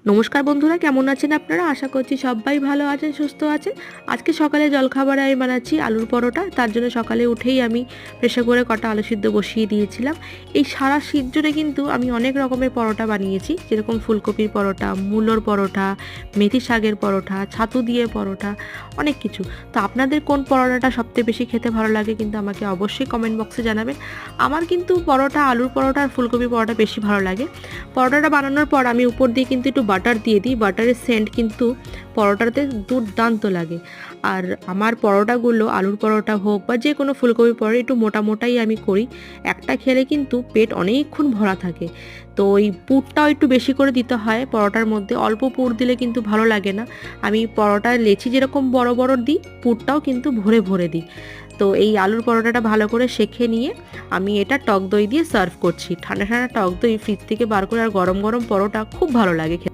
নমস্কার বন্ধুরা, কেমন আছেন আপনারা? আশা করছি সবাই ভালো আছেন, সুস্থ আছেন। আজকে সকালে জলখাবারে আমি বানাচ্ছি আলুর পরোটা। তার জন্য সকালে উঠেই আমি প্রেসার কুকারে কটা আলু সিদ্ধ বসিয়ে দিয়েছিলাম। এই সারা শীত জুড়ে কিন্তু আমি অনেক রকমের পরোটা বানিয়েছি, যেরকম ফুলকপির পরোটা, মূলোর পরোটা, মেথি শাকের পরোটা, ছাতু দিয়ে পরোটা, অনেক কিছু। তো আপনাদের কোন পরোটাটা সবথেকে বেশি খেতে ভালো লাগে কিন্তু আমাকে অবশ্যই কমেন্ট বক্সে জানাবেন। আমার কিন্তু পরোটা, আলুর পরোটা আর ফুলকপির পরোটা বেশি ভালো লাগে। পরোটাটা বানানোর পর আমি উপর দিয়ে কিন্তু একটু বাটার দিয়ে দিই। বাটারের সেন্ট কিন্তু পরোটাতে দুর্দান্ত লাগে। আর আমার পরোটাগুলো, আলুর পরোটা হোক বা যে কোনো ফুলকপির পরোটা, একটু মোটা মোটাই আমি করি। একটা খেলে কিন্তু পেট অনেকক্ষণ ভরা থাকে। তো ওই পুরটাও একটু বেশি করে দিতে হয় পরোটার মধ্যে। অল্প পুর দিলে কিন্তু ভালো লাগে না। আমি পরোটার লেচি যেরকম বড় বড় দিই, পুরটাও কিন্তু ভরে ভরে দিই। তো এই আলুর পরোটাটা ভালো করে সেঁকে নিয়ে আমি এটা টক দই দিয়ে সার্ভ করছি। ঠান্ডা ঠান্ডা টক দই ফ্রিজ থেকে বার করে, আর গরম গরম পরোটা খুব ভালো লাগে খেতে।